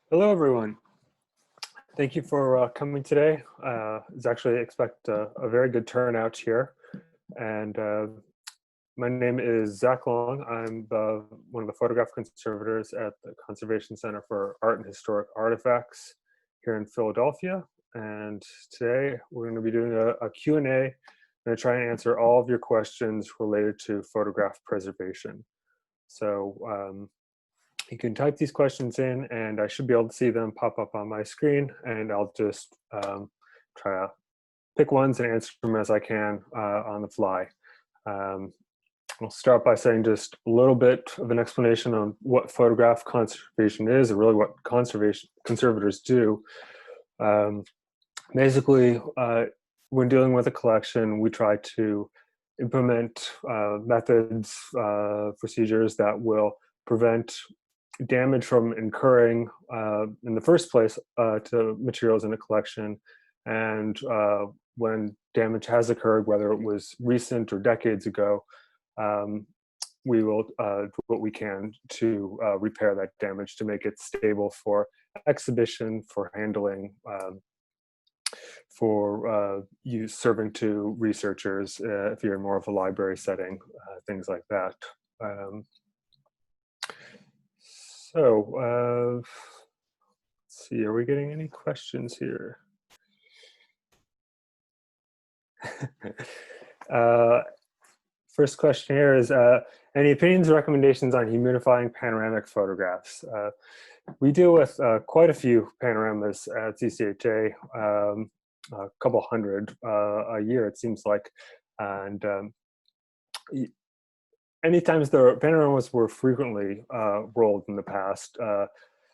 Hello, everyone. Thank you for coming today. It's actually expect a very good turnout here. And my name is Zach Long. I'm one of the photograph conservators at the Conservation Center for Art and Historic Artifacts here in Philadelphia. And today we're going to be doing a Q&A. I'm going to try and answer all of your questions related to photograph preservation. So you can type these questions in and I should be able to see them pop up on my screen, and I'll just try to pick ones and answer them as I can on the fly. I'll start by saying just a little bit of an explanation on what photograph conservation is, and really what conservators do. Basically, when dealing with a collection, we try to implement methods, procedures that will prevent damage from incurring in the first place to materials in a collection. And when damage has occurred, whether it was recent or decades ago, we will do what we can to repair that damage to make it stable for exhibition, for handling, for use, serving to researchers if you're in more of a library setting, things like that. So let's see, are we getting any questions here? First question here is, any opinions or recommendations on humidifying panoramic photographs? We deal with quite a few panoramas at CCAHA, a couple hundred a year, it seems like. And anytime the panoramas were frequently rolled in the past,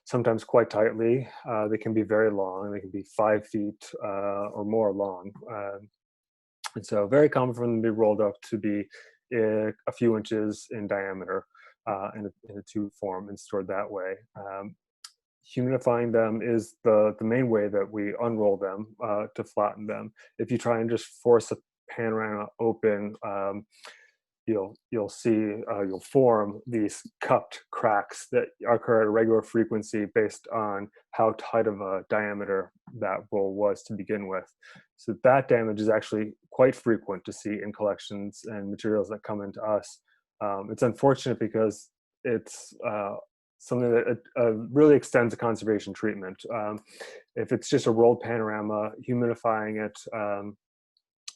sometimes quite tightly. They can be very long. They can be 5 feet or more long. And so very common for them to be rolled up to be a few inches in diameter in a tube form and stored that way. Humidifying them is the main way that we unroll them to flatten them. If you try and just force a panorama open, you'll form these cupped cracks that occur at a regular frequency based on how tight of a diameter that roll was to begin with. So that damage is actually quite frequent to see in collections and materials that come into us. It's unfortunate because it's something that really extends the conservation treatment. If it's just a rolled panorama, humidifying it,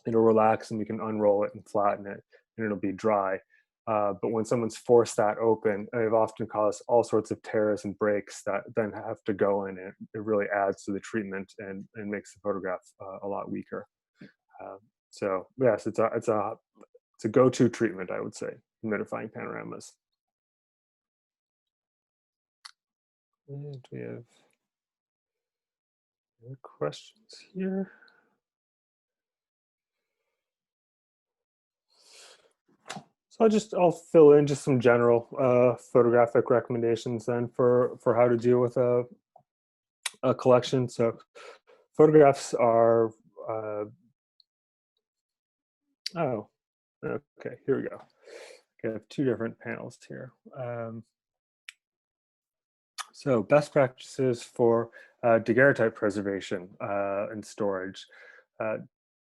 it'll relax and we can unroll it and flatten it, and it'll be dry. But when someone's forced that open, they've often caused all sorts of tears and breaks that then have to go in, and it really adds to the treatment and makes the photograph a lot weaker. So yes, it's a go-to treatment, I would say, humidifying panoramas. And we have other questions here. So I'll fill in just some general photographic recommendations then for how to deal with a collection. So photographs are, oh, okay, here we go. I have 2 different panels here. So best practices for daguerreotype preservation and storage.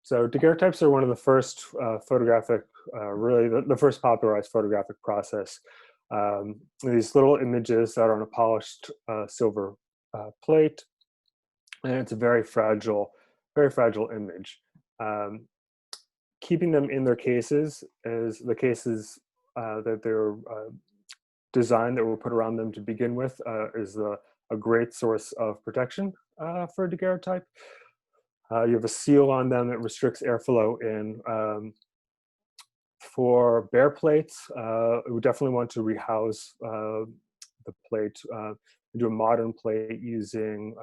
So daguerreotypes are one of the first photographic, really the first popularized photographic process. These little images that are on a polished silver plate, and it's a very fragile image. Keeping them in their cases, as the cases that they're designed that were put around them to begin with, is a great source of protection for a daguerreotype. You have a seal on them that restricts airflow in. For bare plates, we definitely want to rehouse the plate. Do a modern plate using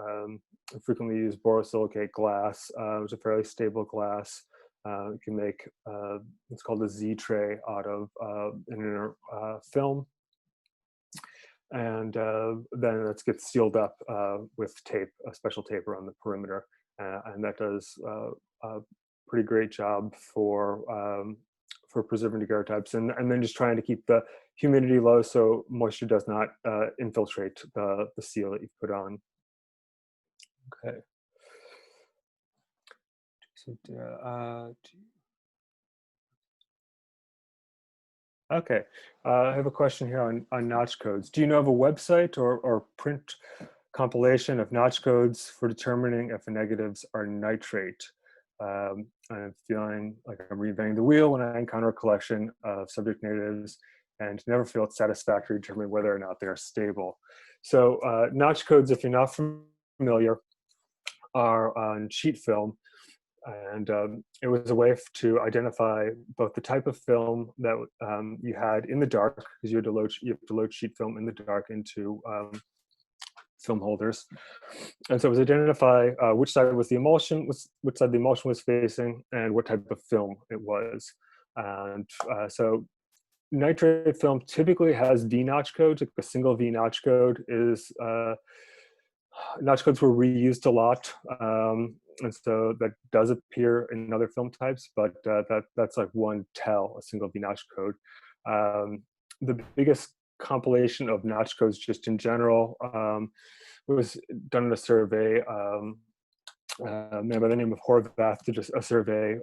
frequently used borosilicate glass, which is a fairly stable glass. You can make it's called a Z tray out of an inner film, and then that gets sealed up with tape, a special tape around the perimeter. And that does a pretty great job for preserving daguerreotypes, and then just trying to keep the humidity low so moisture does not infiltrate the seal that you put on. Okay. So, okay. I have a question here on notch codes. Do you know of a website or print compilation of notch codes for determining if the negatives are nitrate? I'm feeling like I'm reinventing the wheel when I encounter a collection of subject negatives and never feel it's satisfactory to determine whether or not they are stable. So notch codes, if you're not familiar, are on sheet film, and it was a way to identify both the type of film that you had in the dark, because you have to load sheet film in the dark into film holders, and so it was identify which side was the emulsion, which side the emulsion was facing, and what type of film it was. And so nitrate film typically has V notch codes. Like a single V notch code is notch codes were reused a lot, and so that does appear in other film types, but that's like one tell, a single V notch code. The biggest compilation of notch codes just in general was done in a survey. A man by the name of Horvath did a survey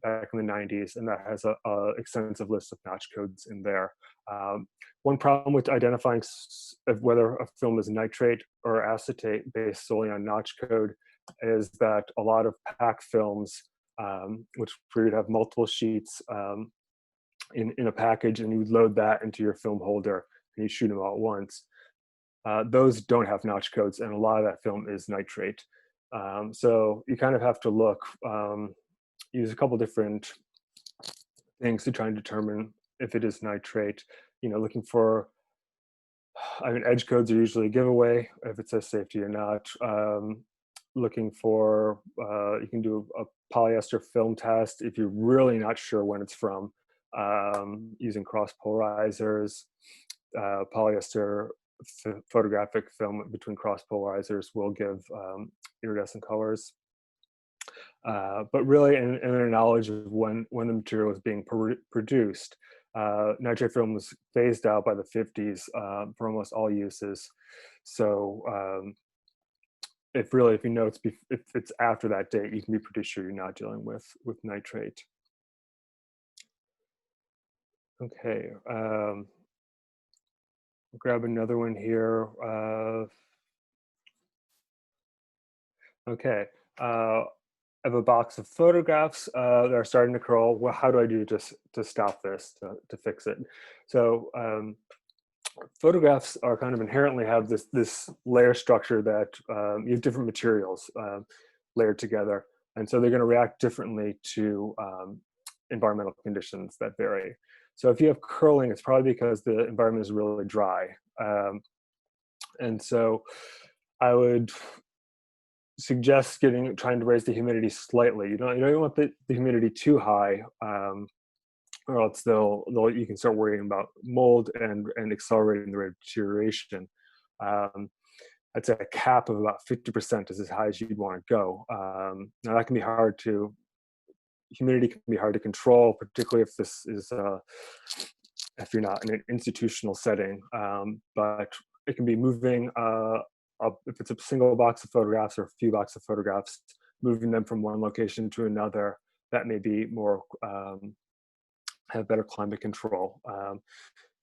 back in the 90s, and that has a extensive list of notch codes in there. One problem with identifying whether a film is nitrate or acetate based solely on notch code is that a lot of pack films, which would have multiple sheets in a package, and you load that into your film holder and you shoot them all at once. Those don't have notch codes, and a lot of that film is nitrate. So you kind of have to look, use a couple different things to try and determine if it is nitrate. You know, looking for, I mean, edge codes are usually a giveaway if it says safety or not. Looking for, you can do a polyester film test if you're really not sure when it's from, using cross polarizers. Polyester photographic film between cross polarizers will give iridescent colors. But really, in their knowledge of when the material was being produced, nitrate film was phased out by the 50s for almost all uses. So if you know if it's after that date, you can be pretty sure you're not dealing with nitrate. Okay, grab another one here. Okay, I have a box of photographs that are starting to curl. Well, how do I do to stop this, to fix it? So photographs are kind of inherently have this layer structure that you have different materials layered together, and so they're going to react differently to environmental conditions that vary. So if you have curling, it's probably because the environment is really dry, and so I would suggest trying to raise the humidity slightly. You don't want the humidity too high, or else you can start worrying about mold and accelerating the rate of deterioration. I'd say a cap of about 50% is as high as you'd want to go. Now that can be humidity can be hard to control, particularly if this is if you're not in an institutional setting. But it can be moving, if it's a single box of photographs or a few boxes of photographs, moving them from one location to another, that may be more, have better climate control.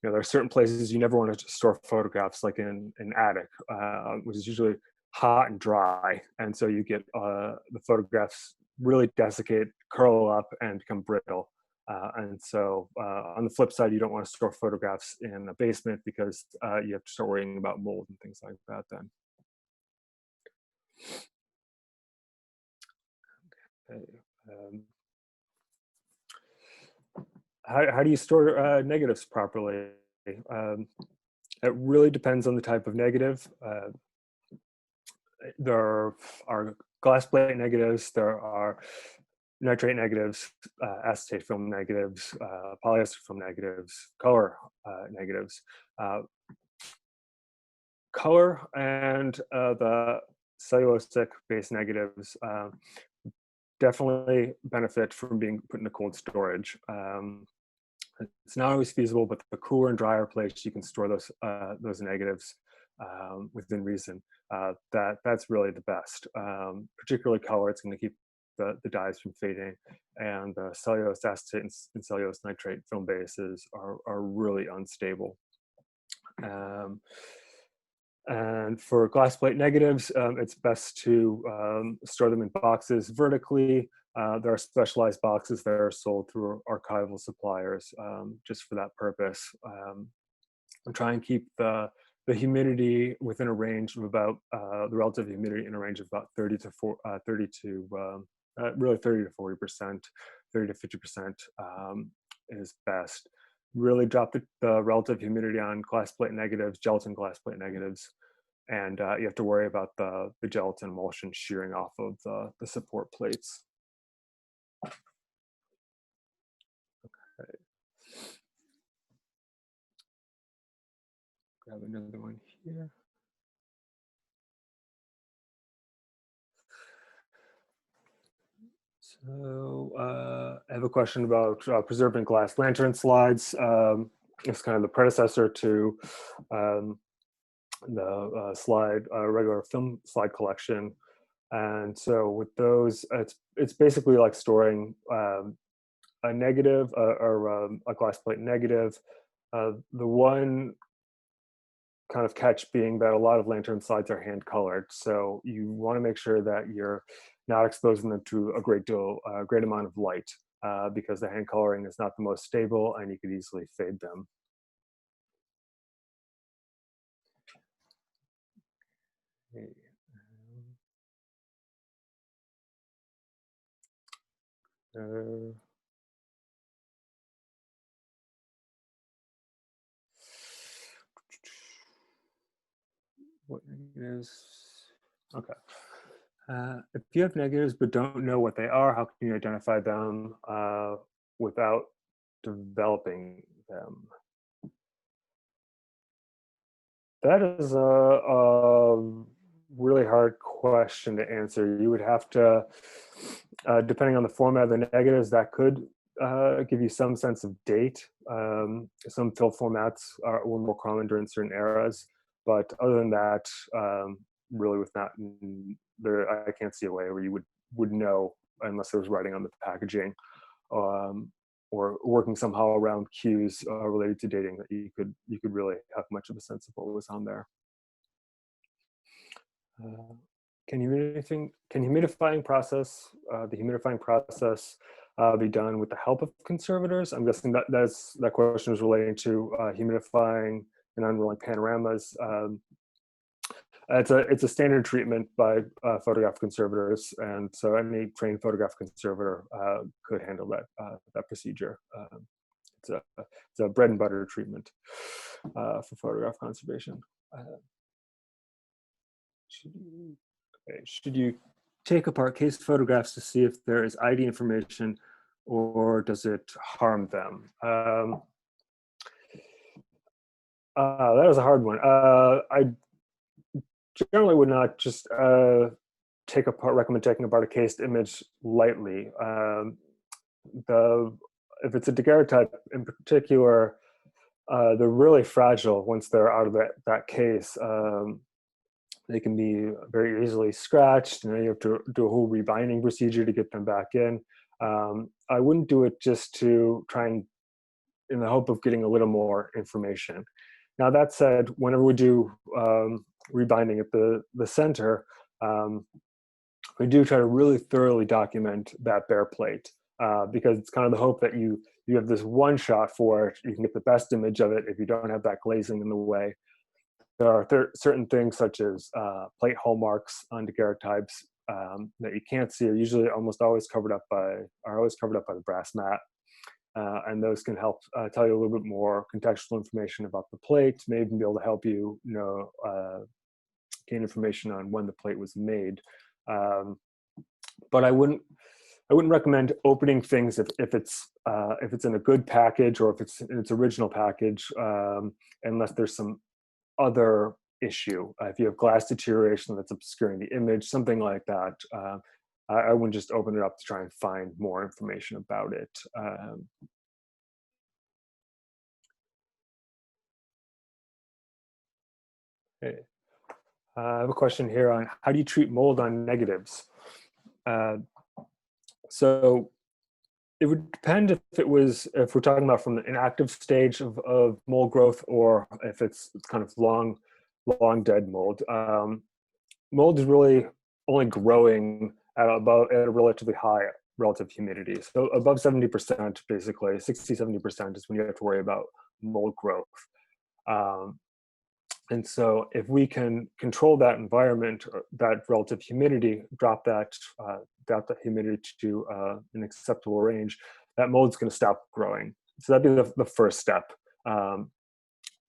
There are certain places you never want to store photographs, like in an attic, which is usually hot and dry. And so you get the photographs really desiccate, curl up, and become brittle. And so on the flip side, you don't want to store photographs in a basement because you have to start worrying about mold and things like that then. Okay. How do you store negatives properly? It really depends on the type of negative. There are glass plate negatives, there are nitrate negatives, acetate film negatives, polyester film negatives, color negatives. Color and the cellulosic based negatives definitely benefit from being put into cold storage. It's not always feasible, but the cooler and drier place you can store those negatives within reason. That's really the best. Particularly color, it's going to keep the dyes from fading, and the cellulose acetate and cellulose nitrate film bases are really unstable. And for glass plate negatives, it's best to store them in boxes vertically. There are specialized boxes that are sold through archival suppliers just for that purpose. And try and keep the humidity within a range of about the relative humidity in a range of about 30 to 40%, 30 to 50% is best. Really drop the relative humidity on glass plate negatives, gelatin glass plate negatives, and you have to worry about the gelatin emulsion shearing off of the support plates. Okay. Grab another one here. So I have a question about preserving glass lantern slides. It's kind of the predecessor to the regular film slide collection. And so with those, it's basically like storing a negative or a glass plate negative. The one kind of catch being that a lot of lantern slides are hand colored. So you want to make sure that you're not exposing them to a great amount of light because the hand coloring is not the most stable and you could easily fade them. Okay. What negatives? Okay. If you have negatives but don't know what they are, how can you identify them without developing them? That is a really hard question to answer. You would have to, depending on the format of the negatives, that could give you some sense of date. Some film formats were more common during certain eras, but other than that, really with that, I can't see a way where you would know unless there was writing on the packaging. Or working somehow around cues related to dating that you could really have much of a sense of what was on there. Can humidifying process the humidifying process be done with the help of conservators? I'm guessing that question is relating to humidifying and unrolling panoramas. It's a standard treatment by photographic conservators, and so any trained photographic conservator could handle that procedure. It's a bread and butter treatment for photograph conservation. Should you take apart case photographs to see if there is ID information, or does it harm them? That was a hard one. I generally would not just recommend taking apart a cased image lightly. If it's a daguerreotype in particular, they're really fragile once they're out of that case. They can be very easily scratched, and then you have to do a whole rebinding procedure to get them back in. I wouldn't do it just to try and in the hope of getting a little more information. Now that said, whenever we do rebinding at the center, we do try to really thoroughly document that bare plate because it's kind of the hope that you have this one shot for it. You can get the best image of it if you don't have that glazing in the way. There are certain things such as plate hallmarks on daguerreotypes that you can't see are usually almost always covered up by the brass mat. And those can help tell you a little bit more contextual information about the plate, maybe even be able to help you gain information on when the plate was made. But I wouldn't recommend opening things if it's in a good package or if it's in its original package, unless there's some other issue. If you have glass deterioration that's obscuring the image, something like that, I wouldn't just open it up to try and find more information about it. Okay. I have a question here on how do you treat mold on negatives? Uh, so it would depend if we're talking about from an active stage of mold growth, or if it's kind of long dead mold. Mold is really only growing at a relatively high relative humidity. So above 70%, basically 60–70% is when you have to worry about mold growth. Um, and so if we can control that environment, or that relative humidity, drop that humidity to an acceptable range, that mold's going to stop growing. So that'd be the first step.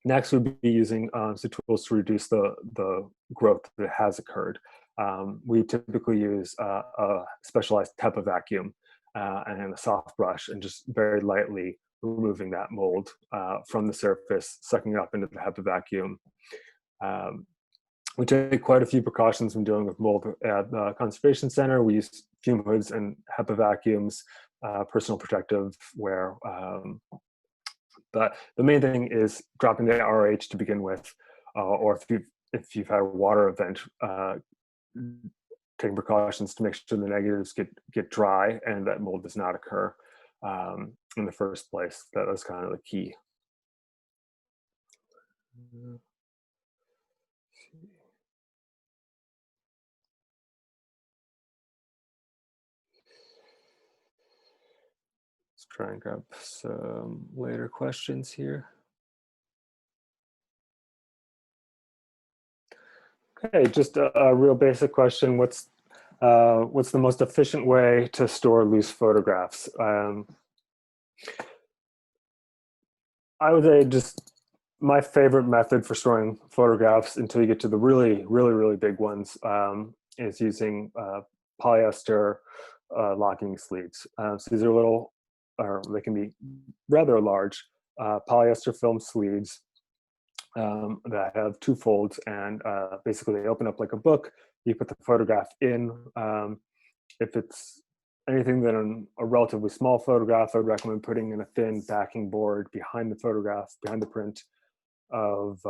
Next would be using some tools to reduce the growth that has occurred. We typically use a specialized HEPA vacuum and a soft brush, and just very lightly removing that mold from the surface, sucking it up into the HEPA vacuum. We take quite a few precautions when dealing with mold at the Conservation Center. We use fume hoods and HEPA vacuums, personal protective wear. But the main thing is dropping the RH to begin with, or if you've had a water event, taking precautions to make sure the negatives get dry and that mold does not occur in the first place. That was kind of the key. Let's try and grab some later questions here. Okay, just a real basic question. What's the most efficient way to store loose photographs? I would say just my favorite method for storing photographs until you get to the really big ones is using polyester locking sleeves. So these are little, or they can be rather large, polyester film sleeves that have two folds, and basically they open up like a book. You put the photograph in. If it's anything than a relatively small photograph, I would recommend putting in a thin backing board behind the photograph, behind the print, of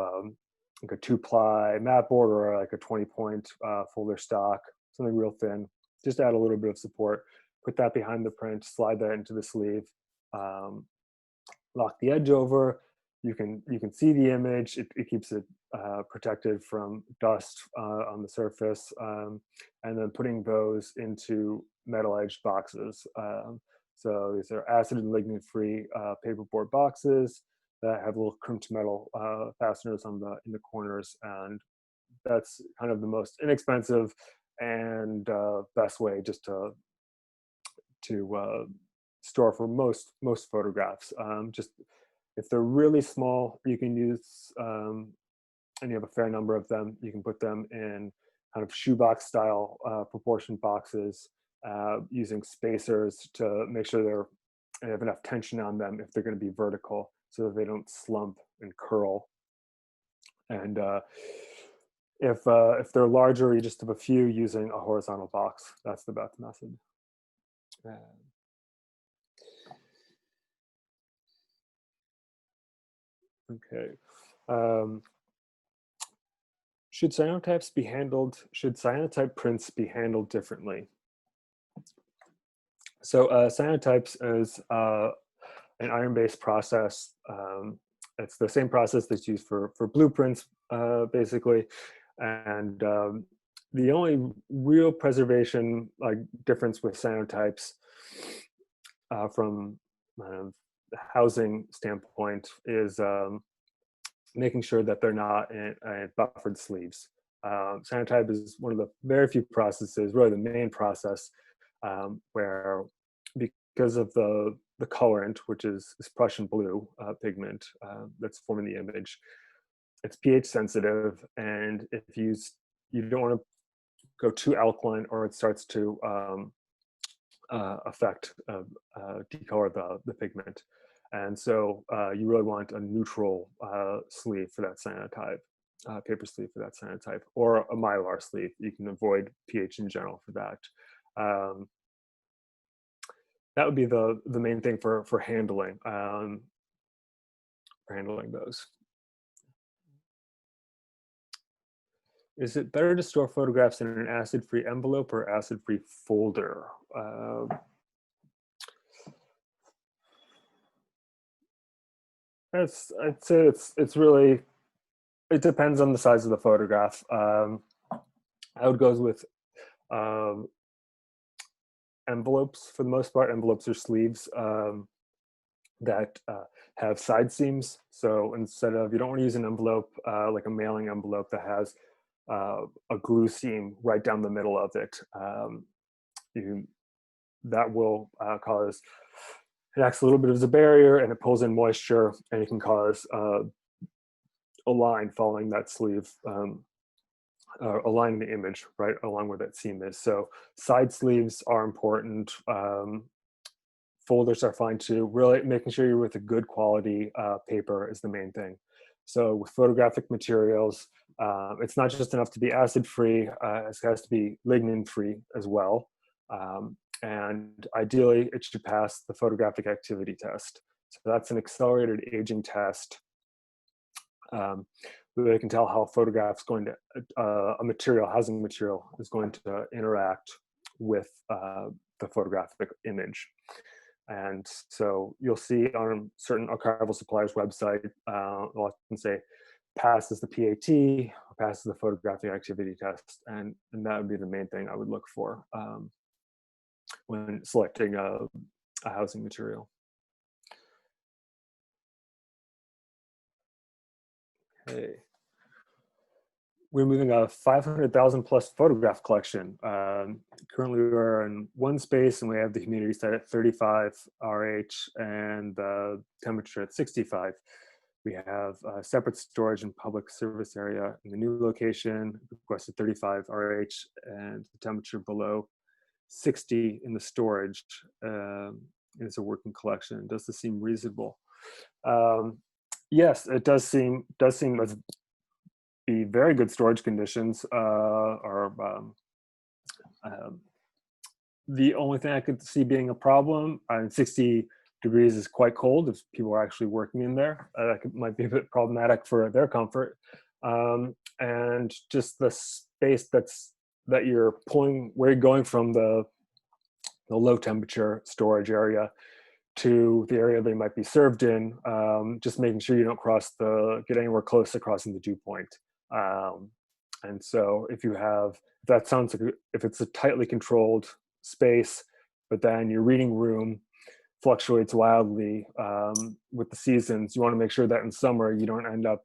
like a 2-ply mat board, or like a 20-point folder stock, something real thin. Just add a little bit of support. Put that behind the print, slide that into the sleeve, lock the edge over. You can see the image. It keeps it protected from dust on the surface, and then putting those into metal-edged boxes. So these are acid and lignin-free paperboard boxes that have little crimped metal fasteners in the corners, and that's kind of the most inexpensive and best way just to store for most photographs. Just if they're really small, you can use, and you have a fair number of them, you can put them in kind of shoebox style proportioned boxes, using spacers to make sure they have enough tension on them if they're going to be vertical, so that they don't slump and curl. And if they're larger, you just have a few, using a horizontal box. That's the best method. Okay. Should cyanotype prints be handled differently? So cyanotypes is an iron-based process. It's the same process that's used for blueprints, basically. And the only real preservation difference with cyanotypes from the housing standpoint is making sure that they're not in buffered sleeves. Cyanotype is one of the very few processes, really the main process, where, because of the colorant, which is Prussian blue pigment that's forming the image, it's pH sensitive, and if you don't want to go too alkaline, or it starts to decolor the pigment. And so you really want a neutral sleeve for that cyanotype, paper sleeve for that cyanotype, or a mylar sleeve. You can avoid pH in general for that. That would be the main thing for handling those. Is it better to store photographs in an acid-free envelope or acid-free folder? I'd say it's really, it depends on the size of the photograph. I would go with um, envelopes for the most part. Envelopes or sleeves that have side seams. So instead of, you don't want to use an envelope like a mailing envelope that has a glue seam right down the middle of it. You, that will cause, it acts a little bit as a barrier and it pulls in moisture and it can cause a line following that sleeve, a line in the image right along where that seam is. So side sleeves are important. Folders are fine too. Really making sure you're with a good quality paper is the main thing. So with photographic materials, it's not just enough to be acid free, it has to be lignin free as well. And ideally it should pass the photographic activity test. So that's an accelerated aging test. They can tell how a photograph's going to, a material, housing material is going to interact with the photographic image. And so you'll see on certain archival suppliers' website, they'll often say, passes the PAT, or passes the photographic activity test. And that would be the main thing I would look for when selecting a housing material. Okay. We're moving a 500,000 plus photograph collection. Currently we're in one space and we have the humidity set at 35 RH and the temperature at 65. We have separate storage and public service area in the new location, requested 35 RH and the temperature below 60 in the storage. It's a working collection. Does this seem reasonable? Yes, it does seem as be very good storage conditions the only thing I could see being a problem. 60 degrees is quite cold if people are actually working in there. Might be a bit problematic for their comfort. And just the space that you're pulling, where you're going from the low temperature storage area to the area they might be served in, just making sure you don't get anywhere close to crossing the dew point. And so if that sounds like, if it's a tightly controlled space, but then your reading room fluctuates wildly with the seasons, you want to make sure that in summer you don't end up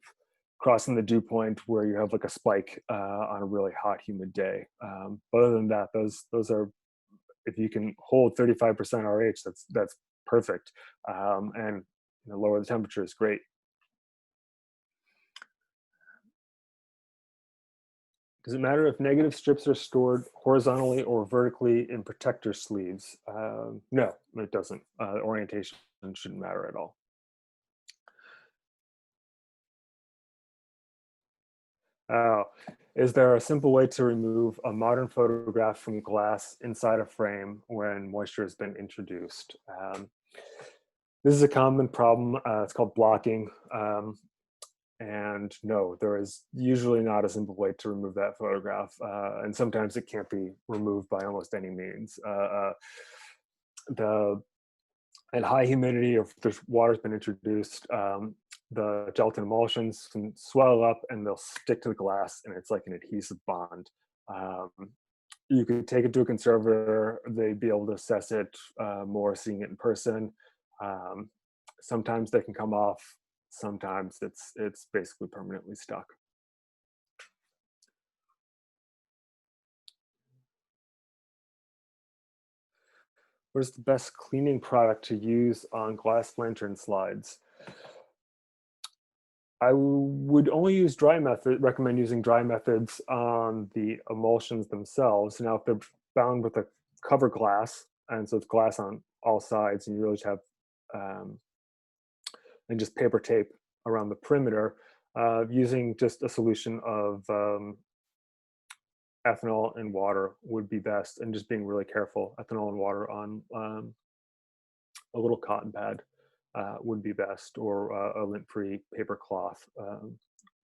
crossing the dew point where you have like a spike on a really hot, humid day. But other than that, those are, if you can hold 35% RH, that's perfect. And lower the temperature is great. Does it matter if negative strips are stored horizontally or vertically in protector sleeves? No, it doesn't. Orientation shouldn't matter at all. Uh, is there a simple way to remove a modern photograph from glass inside a frame when moisture has been introduced? This is a common problem. It's called blocking. And no, there is usually not a simple way to remove that photograph. And sometimes it can't be removed by almost any means. At high humidity, or if there's water's been introduced, the gelatin emulsions can swell up and they'll stick to the glass, and it's like an adhesive bond. Um, you could take it to a conservator; they'd be able to assess it more seeing it in person. Um, Sometimes they can come off. Sometimes it's basically permanently stuck. What is the best cleaning product to use on glass lantern slides? I would only use recommend using dry methods on the emulsions themselves. Now, if they're bound with a cover glass, and so it's glass on all sides, and you really just have and just paper tape around the perimeter, using just a solution of ethanol and water would be best, and just being really careful. Ethanol and water on a little cotton pad would be best, or a lint-free paper cloth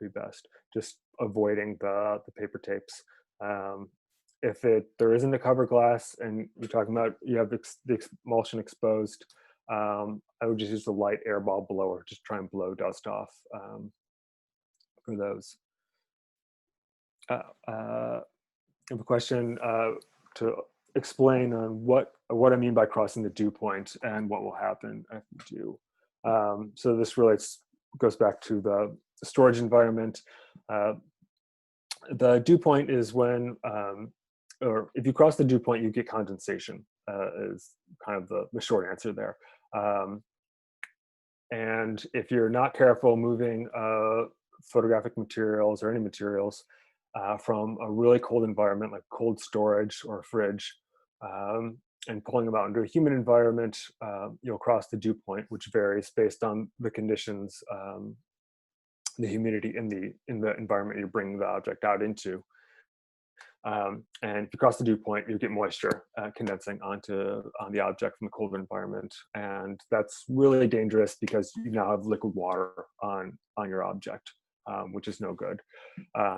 be best. Just avoiding the paper tapes. If there isn't a cover glass and you're talking about you have the emulsion exposed, I would just use the light airball blower, just try and blow dust off for those. I have a question to explain on what I mean by crossing the dew point and what will happen if you do. So this goes back to the storage environment. The dew point is when, or if you cross the dew point, you get condensation, is kind of the short answer there. And if you're not careful moving photographic materials or any materials from a really cold environment like cold storage or a fridge, and pulling them out into a humid environment, you'll cross the dew point, which varies based on the conditions, the humidity in the environment you're bringing the object out into. And if you cross the dew point, you get moisture condensing on the object from the colder environment, and that's really dangerous because you now have liquid water on your object, which is no good.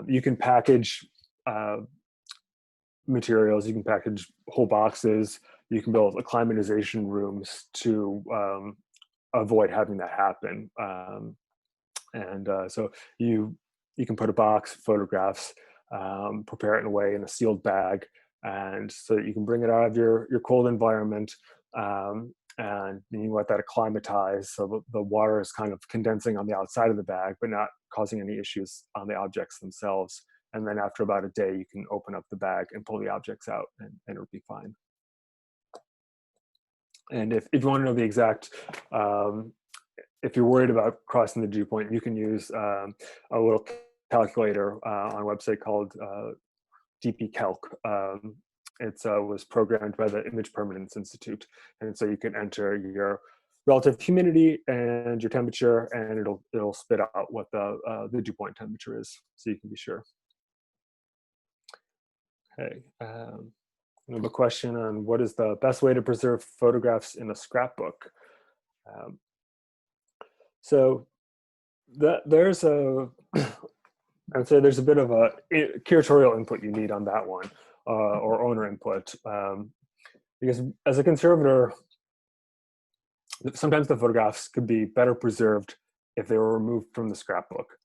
You can package materials, you can package whole boxes, you can build acclimatization rooms to avoid having that happen. So you can put a box, photographs, prepare it in a sealed bag, and so that you can bring it out of your cold environment, and you let that acclimatize so the water is kind of condensing on the outside of the bag but not causing any issues on the objects themselves. And then after about a day, you can open up the bag and pull the objects out, and it'll be fine. And if you want to know the exact, if you're worried about crossing the dew point, you can use a little calculator on a website called DPCalc. It was programmed by the Image Permanence Institute, and so you can enter your relative humidity and your temperature, and it'll spit out what the dew point temperature is, so you can be sure. Okay. I have a question on what is the best way to preserve photographs in a scrapbook. So there's I'd say there's a bit of a curatorial input you need on that one, or owner input, because as a conservator, sometimes the photographs could be better preserved if they were removed from the scrapbook.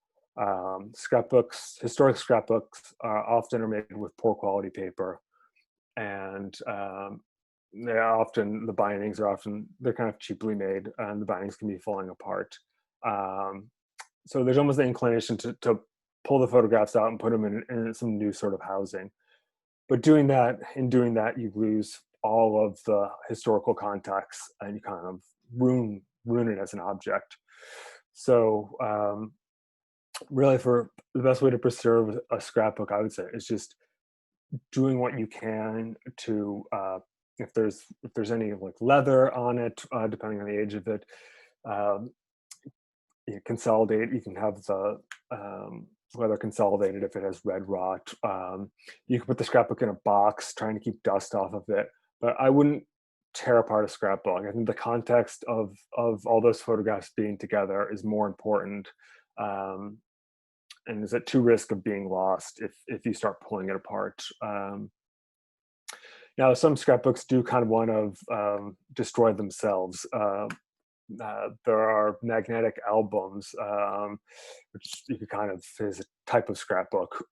Historic scrapbooks often are made with poor quality paper, and the bindings are they're kind of cheaply made, and the bindings can be falling apart. So there's almost the inclination to pull the photographs out and put them in some new sort of housing. But in doing that, you lose all of the historical context, and you kind of ruin it as an object. So really, for the best way to preserve a scrapbook, I would say, is just doing what you can to, if there's any like leather on it, depending on the age of it, you consolidate. You can have the leather consolidated if it has red rot. You can put the scrapbook in a box, trying to keep dust off of it. But I wouldn't tear apart a scrapbook. I think the context of all those photographs being together is more important, and is at too risk of being lost if you start pulling it apart. Now, some scrapbooks do kind of want to destroy themselves. There are magnetic albums, which you could kind of is a type of scrapbook,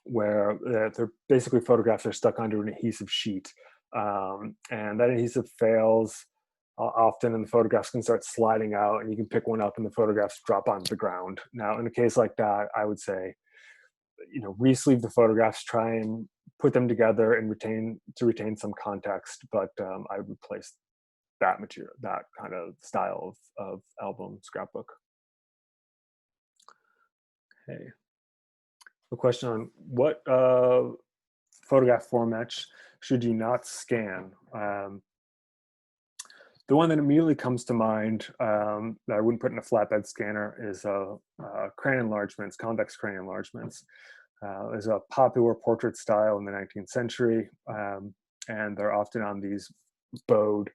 where they're basically photographs are stuck onto an adhesive sheet, and that adhesive fails often, and the photographs can start sliding out, and you can pick one up and the photographs drop onto the ground. Now, in a case like that, I would say, re-sleeve the photographs, try and put them together and retain some context, but I would replace that material, that kind of style of album scrapbook. Okay. A question on what photograph formats should you not scan? The one that immediately comes to mind that I wouldn't put in a flatbed scanner is crayon enlargements, convex crayon enlargements. There's a popular portrait style in the 19th century, and they're often on these bowed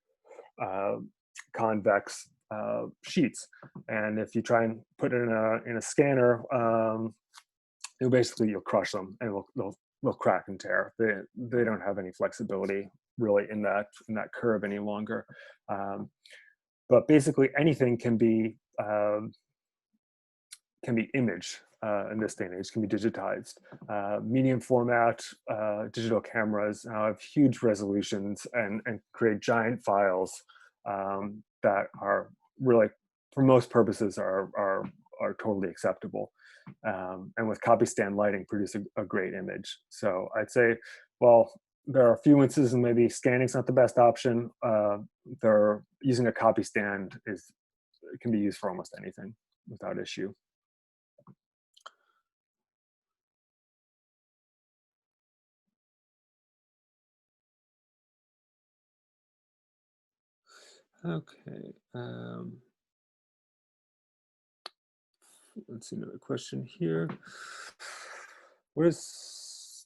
convex sheets. And if you try and put it in a scanner, you'll crush them, and they'll crack and tear. They don't have any flexibility really in that curve any longer. But basically anything can be imaged in this day and age, can be digitized. Medium format digital cameras now have huge resolutions and create giant files that are really, for most purposes, are totally acceptable. And with copy stand lighting, produce a great image. So I'd say, well, there are a few instances, and maybe scanning's not the best option. Using a copy stand can be used for almost anything without issue. Okay. Let's see, another question here. What is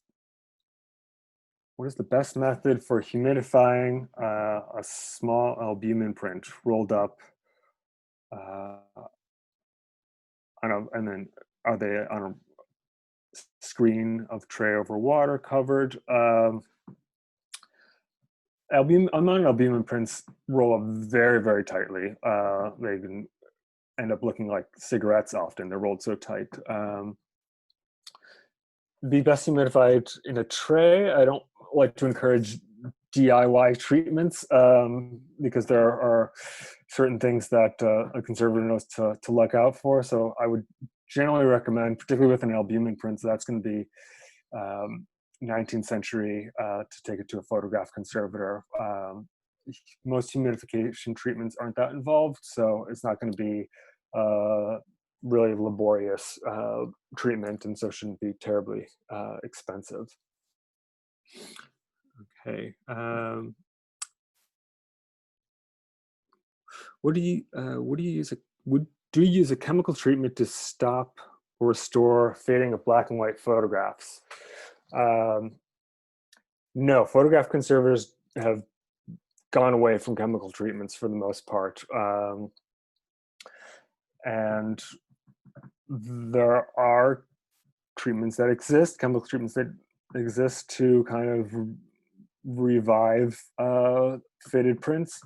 the best method for humidifying a small albumen print rolled up and then are they on a screen of tray over water covered? Albumen prints roll up very, very tightly. They can end up looking like cigarettes often. They're rolled so tight. Be best humidified in a tray. I don't like to encourage DIY treatments because there are certain things that a conservator knows to look out for. So I would generally recommend, particularly with an albumen print, so that's going to be 19th century, to take it to a photograph conservator. Most humidification treatments aren't that involved, so it's not going to be really laborious treatment, and so shouldn't be terribly expensive. Okay. Do you use a chemical treatment to stop or restore fading of black and white photographs? No, photograph conservators have gone away from chemical treatments for the most part. And there are treatments that exist, chemical treatments that exist to kind of revive faded prints.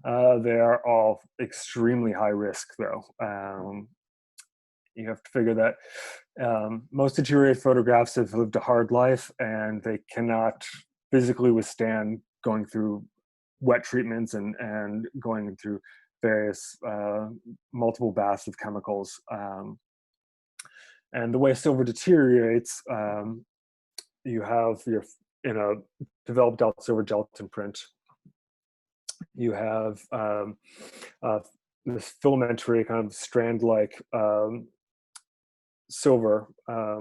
They are all extremely high risk, though. You have to figure that most deteriorated photographs have lived a hard life, and they cannot physically withstand going through wet treatments and going through various multiple baths of chemicals. And the way silver deteriorates, you have in a developed silver gelatin print, you have this filamentary kind of strand-like silver, a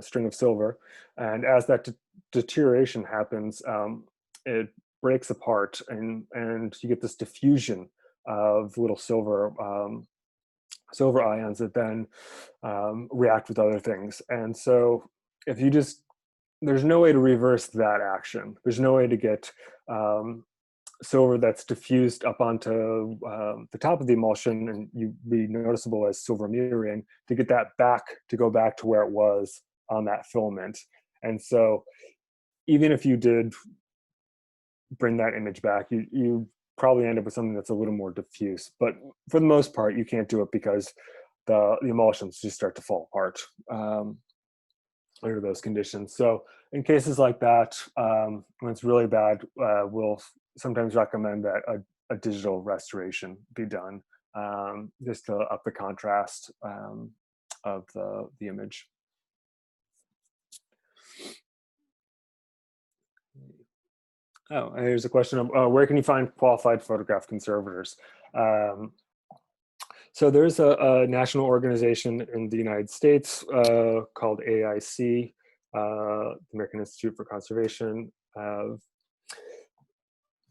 string of silver, and as that deterioration happens, it breaks apart, and you get this diffusion of little silver ions that then react with other things. And so if you there's no way to reverse that action. There's no way to get silver that's diffused up onto the top of the emulsion and you be noticeable as silver mirroring, to get that to go back to where it was on that filament. And so even if you did bring that image back, you probably end up with something that's a little more diffuse. But for the most part, you can't do it because the emulsions just start to fall apart under those conditions. So in cases like that, when it's really bad, we'll sometimes recommend that a digital restoration be done, just to up the contrast of the image. Oh, and here's a question of where can you find qualified photograph conservators? So there's a national organization in the United States called AIC, the American Institute for Conservation.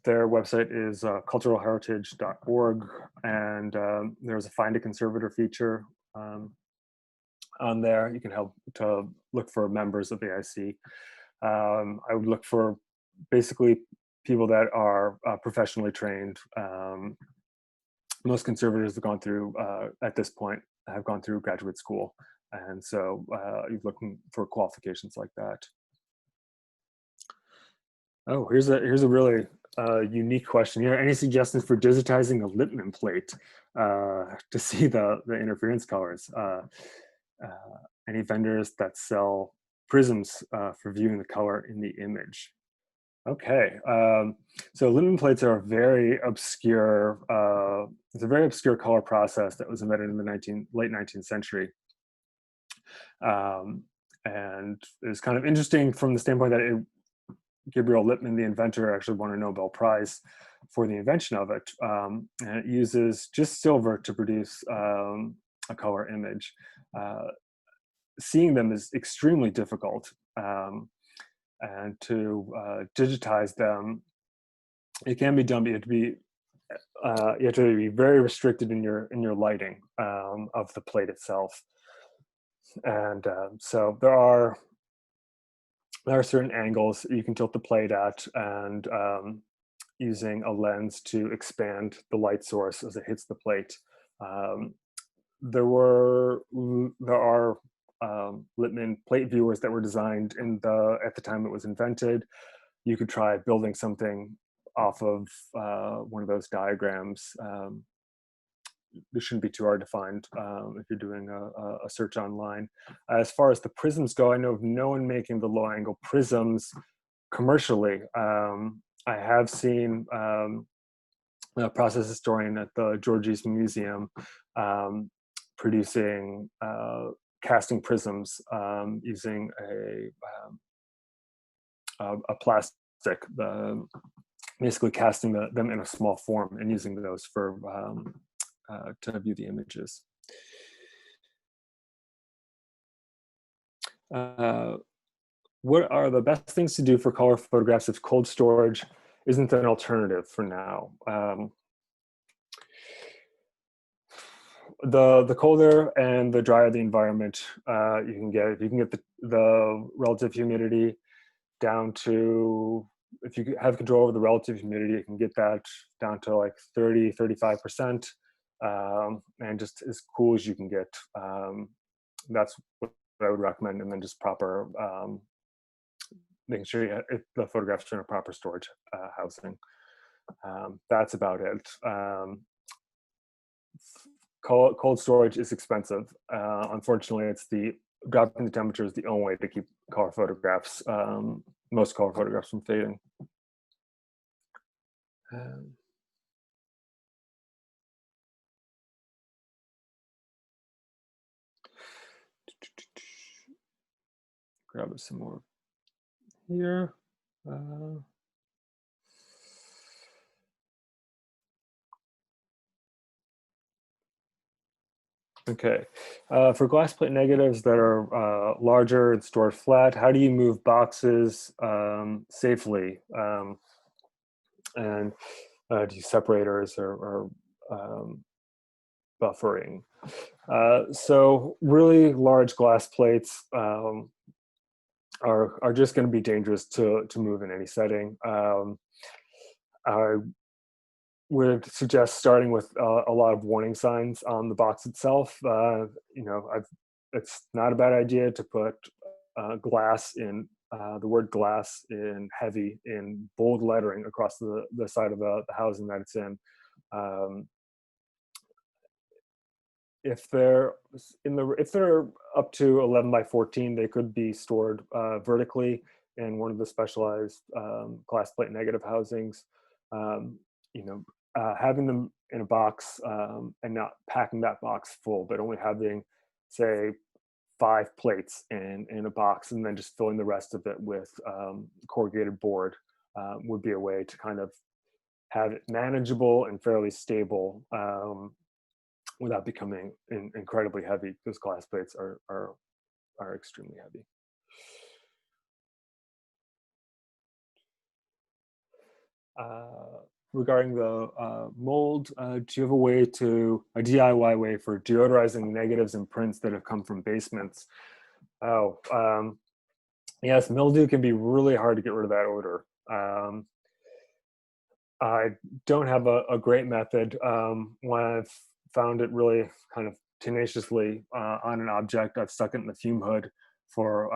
Their website is culturalheritage.org, and there's a Find a Conservator feature on there. You can help to look for members of AIC. I would look for basically people that are professionally trained most conservators have gone through, at this point, have gone through graduate school. And so you're looking for qualifications like that. Oh, here's a really unique question here. Any suggestions for digitizing a Lippmann plate to see the interference colors? Any vendors that sell prisms for viewing the color in the image? Okay, so Lumen plates are a very obscure. It's a very obscure color process that was invented in the late 19th century, um, and it's kind of interesting from the standpoint that Gabriel Lippmann, the inventor, actually won a Nobel Prize for the invention of it, and it uses just silver to produce a color image. Uh, Seeing them is extremely difficult. And to digitize them, it can be done, but you have to be very restricted in your lighting of the plate itself. And so there are certain angles you can tilt the plate at, and using a lens to expand the light source as it hits the plate. Um, there are Lippmann plate viewers that were designed at the time it was invented. You could try building something off of one of those diagrams. This shouldn't be too hard to find if you're doing a search online. As far as the prisms go, I know of no one making the low angle prisms commercially. I have seen a process historian at the George Eastman Museum producing casting prisms using a plastic, basically casting them in a small form and using those for to view the images. What are the best things to do for color photographs if cold storage isn't an alternative for now? The colder and the drier the environment you can get, if you can get the relative humidity down to, if you have control over the relative humidity, you can get that down to like 30-35%, and just as cool as you can get. That's what I would recommend, and then just proper making sure the photographs are in a proper storage housing. That's about it. Cold storage is expensive. Unfortunately, dropping the temperature is the only way to keep color photographs, most color photographs, from fading. Grab some more here. Okay, for glass plate negatives that are larger and stored flat, how do you move boxes safely? And do you separators or buffering? So really large glass plates are just going to be dangerous to move in any setting. I would suggest starting with a lot of warning signs on the box itself. It's not a bad idea to put glass in the word glass in heavy in bold lettering across the side of the housing that it's in. If they're up to 11 by 14, they could be stored vertically in one of the specialized glass plate negative housings. Having them in a box and not packing that box full, but only having, say, 5 plates in a box, and then just filling the rest of it with corrugated board would be a way to kind of have it manageable and fairly stable without becoming incredibly heavy, because glass plates are extremely heavy. Regarding the mold, do you have a DIY way for deodorizing negatives and prints that have come from basements? Oh, yes, mildew can be really hard to get rid of that odor. I don't have a great method. When I've found it really kind of tenaciously on an object, I've stuck it in the fume hood for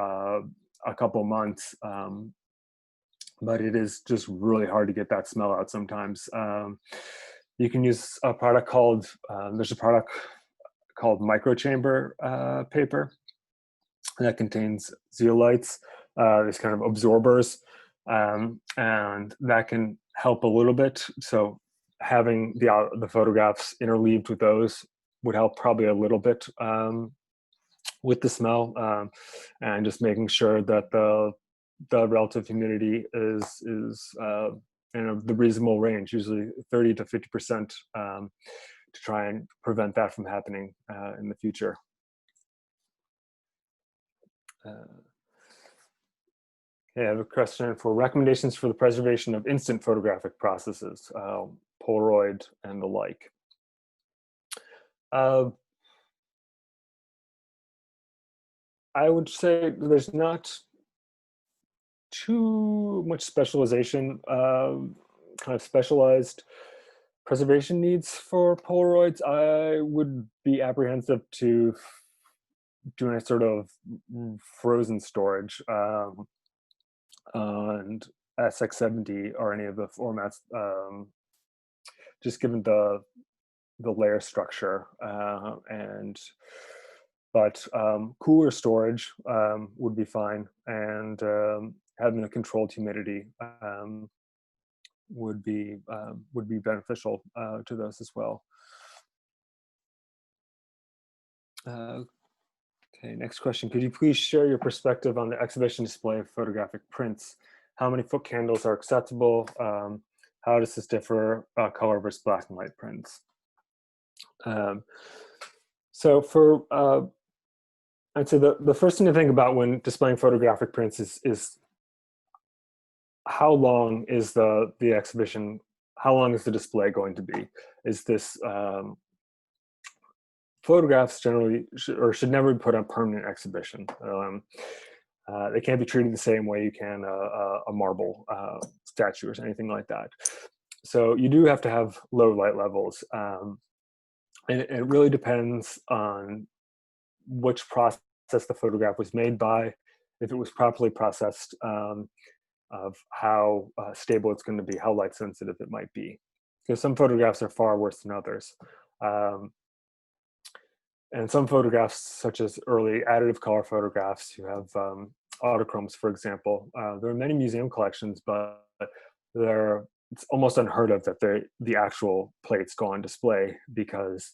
a couple months. But it is just really hard to get that smell out sometimes. You can use a product called, there's a product called microchamber paper that contains zeolites, these kind of absorbers, and that can help a little bit. So having the photographs interleaved with those would help probably a little bit with the smell, and just making sure that the relative humidity is the reasonable range, usually 30 to 50%, to try and prevent that from happening in the future. Okay, I have a question for recommendations for the preservation of instant photographic processes, Polaroid and the like. I would say there's not too much specialization, kind of specialized preservation needs for Polaroids. I would be apprehensive to doing a sort of frozen storage and SX70 or any of the formats, just given the layer structure, but cooler storage would be fine, and having a controlled humidity would be beneficial to those as well. Okay, next question. Could you please share your perspective on the exhibition display of photographic prints? How many foot candles are acceptable? How does this differ color versus black and white prints? So for, I'd say the first thing to think about when displaying photographic prints is how long is the exhibition, how long is the display going to be? Is this, photographs generally should never be put on permanent exhibition. They can't be treated the same way you can a marble statue or anything like that. So you do have to have low light levels. And it really depends on which process the photograph was made by, if it was properly processed, of how stable it's going to be, how light sensitive it might be. Because some photographs are far worse than others. And some photographs, such as early additive color photographs, you have autochromes, for example. There are many museum collections, but it's almost unheard of that the actual plates go on display, because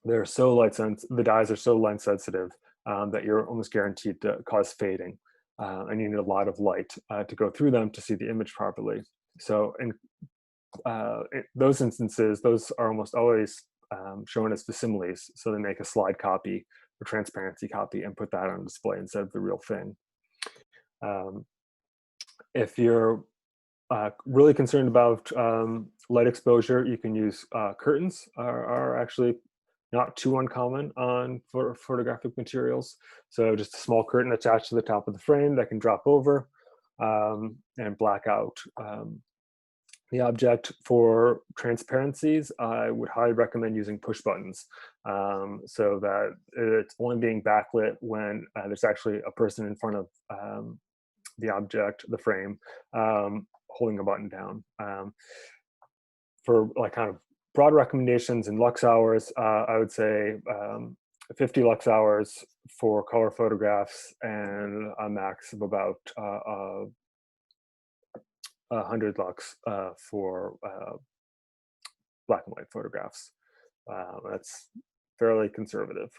they're so the dyes are so light sensitive that you're almost guaranteed to cause fading, and you need a lot of light to go through them to see the image properly. So in those instances, those are almost always shown as facsimiles. So they make a slide copy or transparency copy and put that on display instead of the real thing. If you're really concerned about light exposure, you can use curtains. Are actually not too uncommon on photographic materials. So just a small curtain attached to the top of the frame that can drop over and black out the object. For transparencies, I would highly recommend using push buttons, so that it's only being backlit when there's actually a person in front of the object, the frame, holding a button down. For like kind of broad recommendations in lux hours, I would say 50 lux hours for color photographs and a max of about 100 lux for black and white photographs. That's fairly conservative.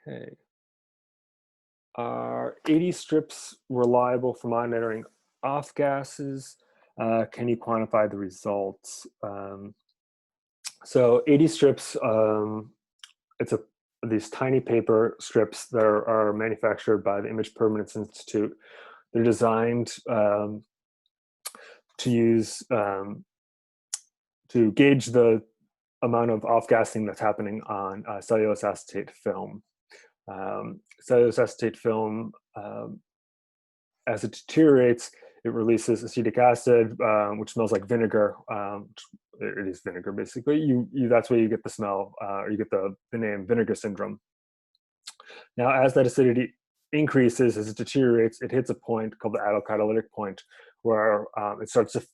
Okay. Are 80 strips reliable for monitoring off gases? Can you quantify the results? So 80 strips, it's these tiny paper strips that are manufactured by the Image Permanence Institute. They're designed to use to gauge the amount of off-gassing that's happening on cellulose acetate film. Cellulose acetate film as it deteriorates, it releases acetic acid, which smells like vinegar. It is vinegar, basically. That's where you get the smell, or you get the name vinegar syndrome. Now, as that acidity increases, as it deteriorates, it hits a point called the autocatalytic point, where it starts to,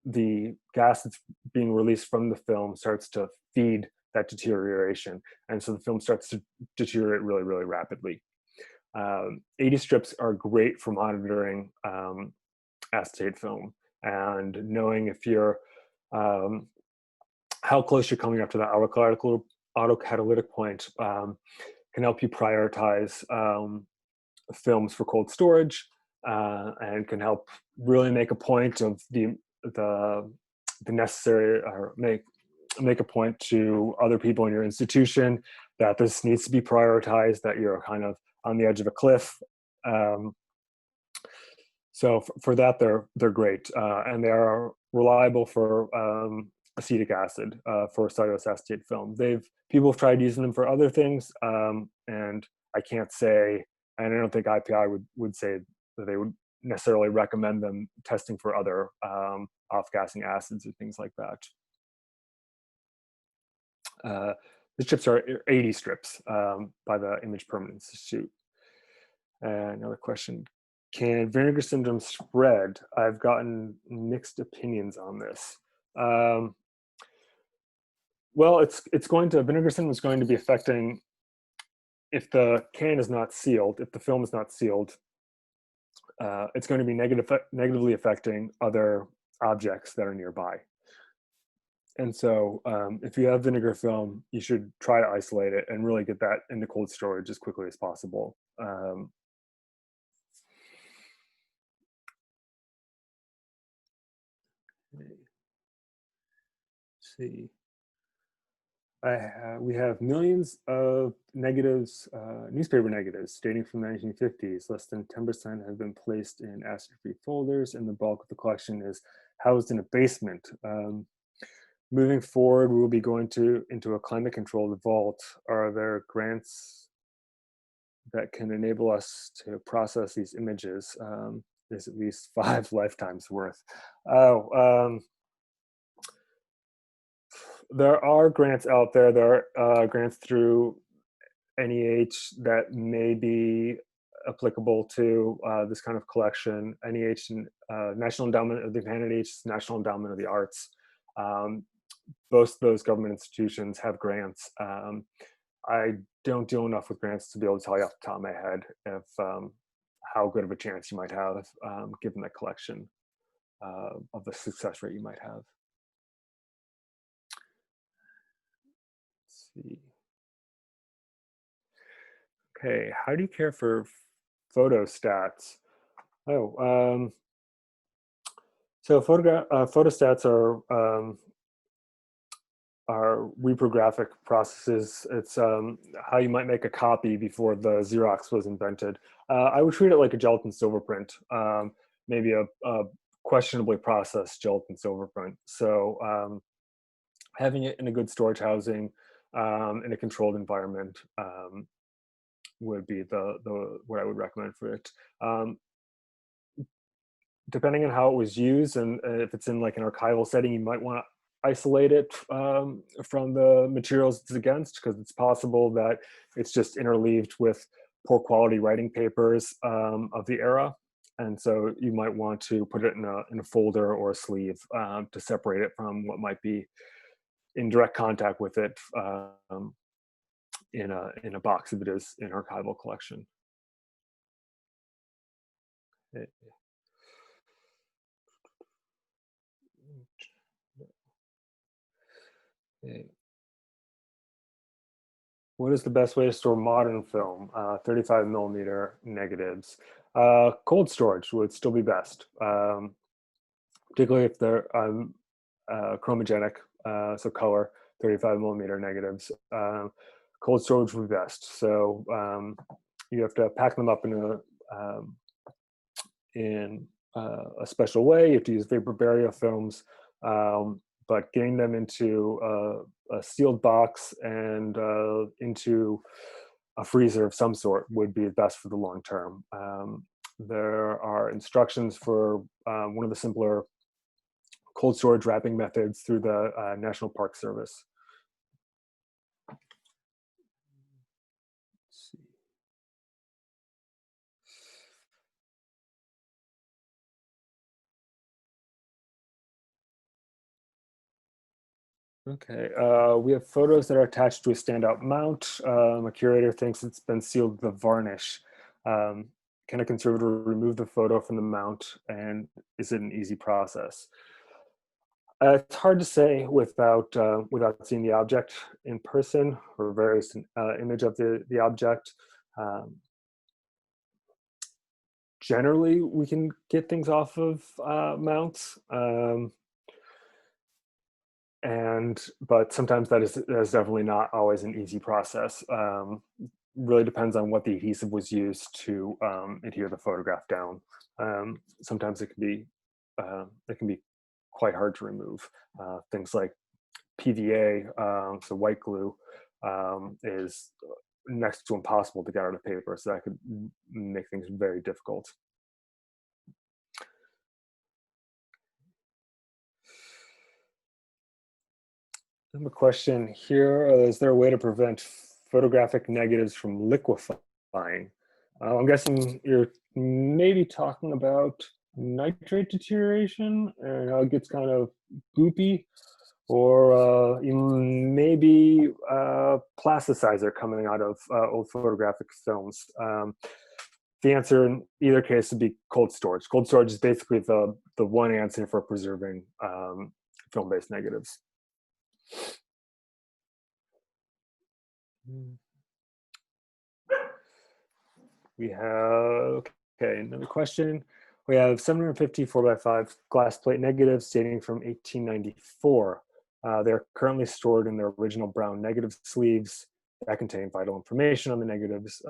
the gas that's being released from the film starts to feed that deterioration. And so the film starts to deteriorate really, really rapidly. 80 strips are great for monitoring acetate film, and knowing if you're, how close you're coming up to the autocatalytic point can help you prioritize films for cold storage, and can help really make a point of the necessary, or make a point to other people in your institution that this needs to be prioritized, that you're kind of on the edge of a cliff. So for that, they're great, and they are reliable for acetic acid, for cellulose acetate film. People have tried using them for other things, and I can't say, and I don't think IPI would say that they would necessarily recommend them testing for other off-gassing acids or things like that. The strips are 80 strips by the Image Permanence Institute. Another question: can vinegar syndrome spread? I've gotten mixed opinions on this. Well, vinegar syndrome is going to be affecting, if the can is not sealed, if the film is not sealed, it's going to be negatively affecting other objects that are nearby. And so if you have vinegar film, you should try to isolate it and really get that into cold storage as quickly as possible. Let's see. We have millions of negatives, newspaper negatives dating from the 1950s. Less than 10% have been placed in acid-free folders, and the bulk of the collection is housed in a basement. Moving forward, we will be going into a climate-controlled vault. Are there grants that can enable us to process these images? There's at least 5 lifetimes worth. There are grants out there. There are grants through NEH that may be applicable to this kind of collection. NEH, National Endowment of the Humanities, National Endowment of the Arts. Both of those government institutions have grants. I don't deal enough with grants to be able to tell you off the top of my head if how good of a chance you might have given that collection, of the success rate you might have. Let's see. Okay, how do you care for photo stats? So photostats are reprographic processes. It's how you might make a copy before the Xerox was invented. I would treat it like a gelatin silver print, maybe a questionably processed gelatin silver print. So having it in a good storage housing, in a controlled environment, would be what I would recommend for it. Depending on how it was used, and if it's in like an archival setting, you might want to isolate it from the materials it's against, because it's possible that it's just interleaved with poor quality writing papers of the era. And so you might want to put it in a folder or a sleeve to separate it from what might be in direct contact with it in a box if it is an archival collection. What is the best way to store modern film? 35 millimeter negatives. Cold storage would still be best, particularly if they're chromogenic, so color, 35 millimeter negatives. Cold storage would be best. So you have to pack them up in a special way. You have to use vapor barrier films, but getting them into a sealed box and into a freezer of some sort would be best for the long term. There are instructions for one of the simpler cold storage wrapping methods through the National Park Service. Let's see. Okay, we have photos that are attached to a standout mount. A curator thinks it's been sealed with a varnish. Um, can a conservator remove the photo from the mount, and is it an easy process? It's hard to say without seeing the object in person or various image of the object. Um, Generally, we can get things off of mounts. But sometimes that is definitely not always an easy process. Really depends on what the adhesive was used to adhere the photograph down. Sometimes it can be quite hard to remove. Things like PVA, so white glue, is next to impossible to get out of paper, so that could make things very difficult. I have a question here. Is there a way to prevent photographic negatives from liquefying? I'm guessing you're maybe talking about nitrate deterioration and how it gets kind of goopy, or maybe plasticizer coming out of old photographic films. The answer in either case would be cold storage. Cold storage is basically the one answer for preserving film-based negatives. We have, okay, another question. We have 750 4x5 glass plate negatives dating from 1894. They're currently stored in their original brown negative sleeves that contain vital information on the negatives.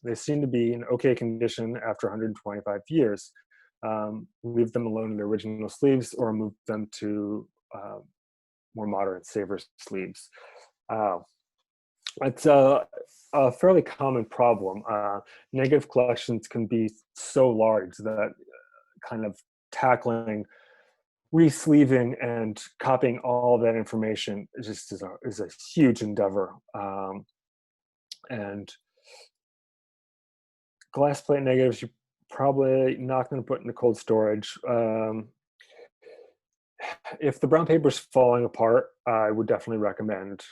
They seem to be in okay condition after 125 years. Leave them alone in their original sleeves or move them to more moderate saver sleeves. It's a fairly common problem. Negative collections can be so large that kind of tackling re-sleeving and copying all that information just is a huge endeavor. And glass plate negatives, you're probably not going to put in the cold storage. If the brown paper is falling apart, I would definitely recommend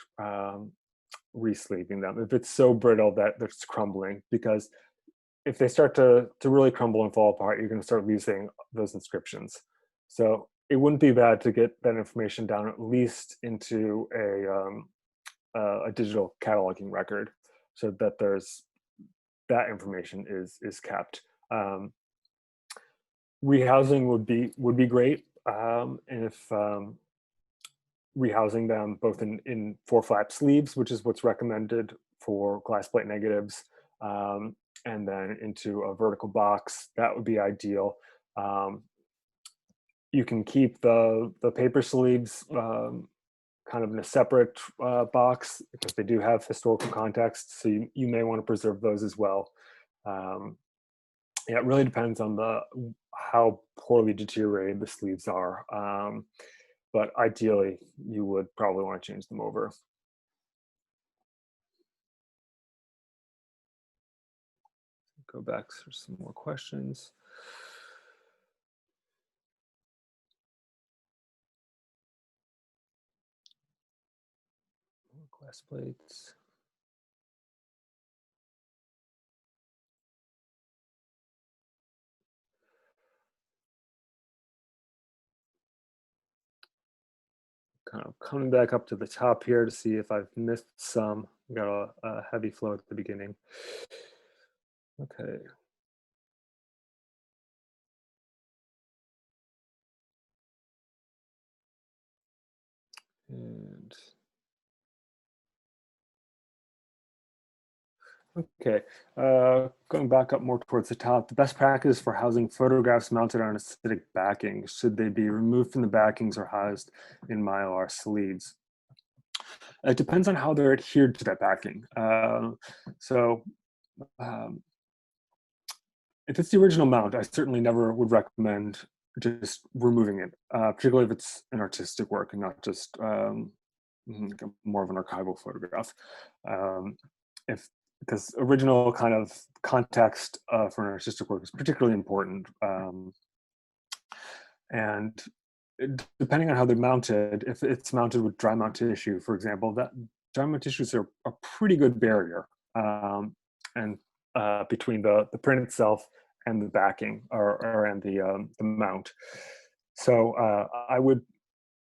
re-sleeving them if it's so brittle that it's crumbling, because if they start to really crumble and fall apart, you're going to start losing those inscriptions. So it wouldn't be bad to get that information down at least into a digital cataloging record, so that that information is kept. Rehousing would be great, and if rehousing them both in four flap sleeves, which is what's recommended for glass plate negatives, and then into a vertical box, that would be ideal. You can keep the paper sleeves kind of in a separate box, because they do have historical context, so you may want to preserve those as well. Yeah, it really depends on how poorly deteriorated the sleeves are. But ideally, you would probably want to change them over. Go back for some more questions. More glass plates. Kind of coming back up to the top here to see if I've missed some. We got a heavy flow at the beginning. Okay. And okay, going back up more towards the top, the best practice for housing photographs mounted on acidic backing. Should they be removed from the backings or housed in Mylar sleeves? It depends on how they're adhered to that backing. So um, if it's the original mount, I certainly never would recommend just removing it, particularly if it's an artistic work and not just more of an archival photograph. Um, if Because original kind of context for an artistic work is particularly important, and depending on how they're mounted, if it's mounted with dry mount tissue, for example, that dry mount tissues are a pretty good barrier, and between the print itself and the backing, and the mount. So I would,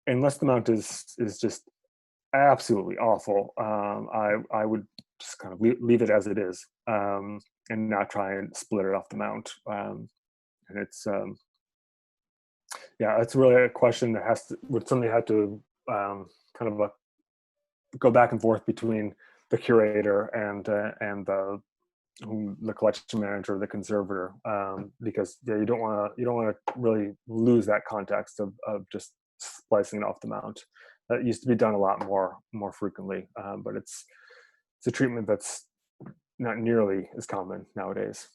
unless the mount is just absolutely awful, I would just kind of leave it as it is, and not try and split it off the mount. And it's yeah, it's really a question that would somebody have to kind of go back and forth between the curator and the collection manager, the conservator, because yeah, you don't want to really lose that context of just splicing it off the mount. That used to be done a lot more frequently, but it's a treatment that's not nearly as common nowadays.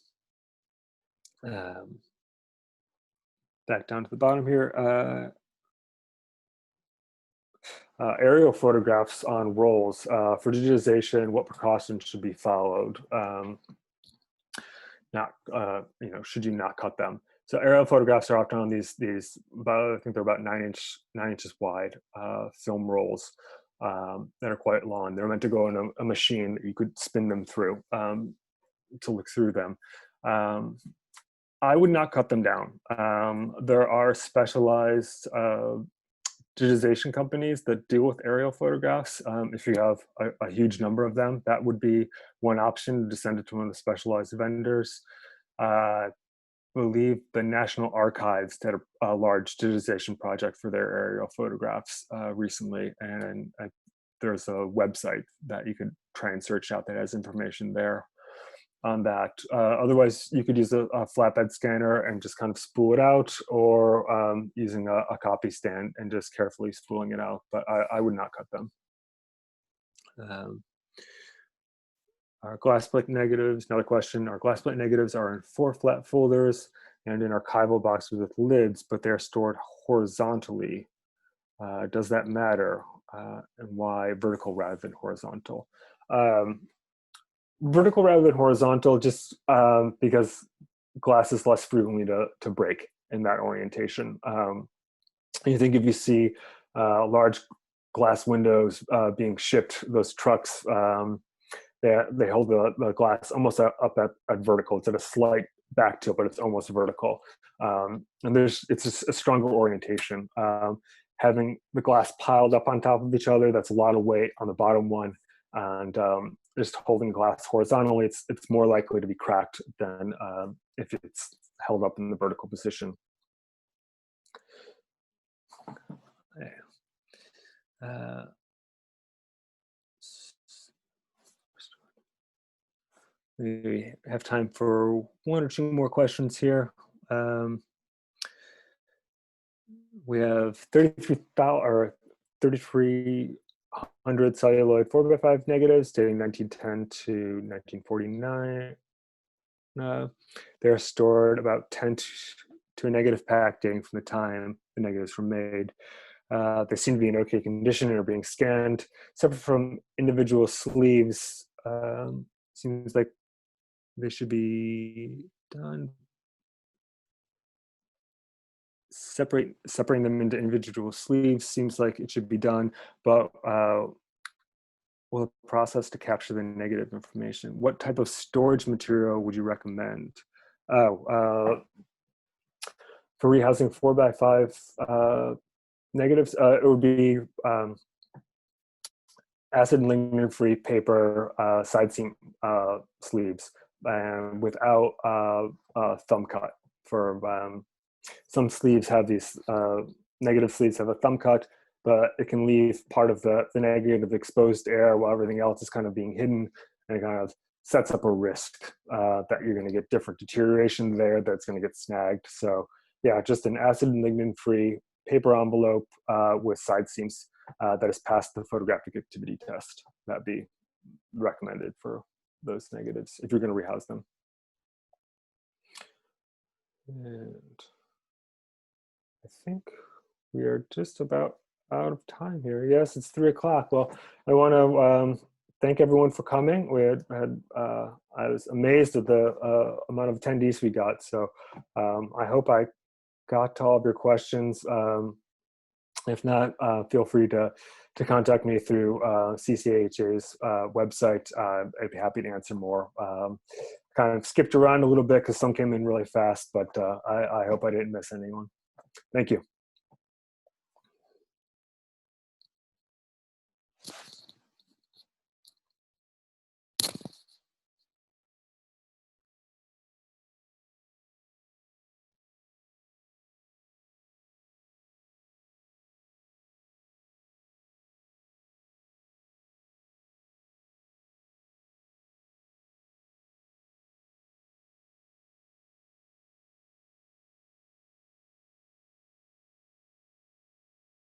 Back down to the bottom here. Aerial photographs on rolls. For digitization, what precautions should be followed? Should you not cut them? So aerial photographs are often on these I think they're about 9 inches wide film rolls that are quite long. They're meant to go in a machine that you could spin them through to look through them. I would not cut them down. There are specialized digitization companies that deal with aerial photographs. If you have a huge number of them, that would be one option, to send it to one of the specialized vendors. I believe the National Archives did a large digitization project for their aerial photographs recently, and there's a website that you could try and search out that has information there on that. Otherwise, you could use a flatbed scanner and just kind of spool it out, or using a copy stand and just carefully spooling it out. But I would not cut them. Our glass plate negatives, another question. Our glass plate negatives are in 4 flat folders and in archival boxes with lids, but they're stored horizontally. Does that matter? And why vertical rather than horizontal? Vertical rather than horizontal, just because glass is less frequently to break in that orientation. I think if you see large glass windows being shipped, those trucks, they hold the glass almost up at vertical. It's at a slight back tilt, but it's almost vertical. And it's just a stronger orientation. Having the glass piled up on top of each other, that's a lot of weight on the bottom one. And just holding glass horizontally, it's more likely to be cracked than if it's held up in the vertical position. We have time for 1 or 2 more questions here. We have 3,300 celluloid 4x5 negatives dating 1910 to 1949. They're stored about 10 to a negative pack dating from the time the negatives were made. They seem to be in okay condition and are being scanned. Separate from individual sleeves, seems like they should be done. Separating them into individual sleeves seems like it should be done, but will the process to capture the negative information? What type of storage material would you recommend? For rehousing 4x5 negatives, it would be acid and lignin-free paper side seam sleeves, and without thumb cut. For some sleeves have these negative sleeves have a thumb cut, but it can leave part of the negative exposed air while everything else is kind of being hidden, and it kind of sets up a risk that you're going to get different deterioration there, that's going to get snagged. So yeah, just an acid and lignin-free paper envelope with side seams that has passed the photographic activity test. That'd be recommended for those negatives if you're going to rehouse them. And I think we are just about out of time here. Yes, it's 3 o'clock. Well, I want to thank everyone for coming. I was amazed at the amount of attendees we got. So I hope I got to all of your questions. If not, feel free to contact me through CCAHA's website. I'd be happy to answer more. Kind of skipped around a little bit because some came in really fast, but I hope I didn't miss anyone. Thank you.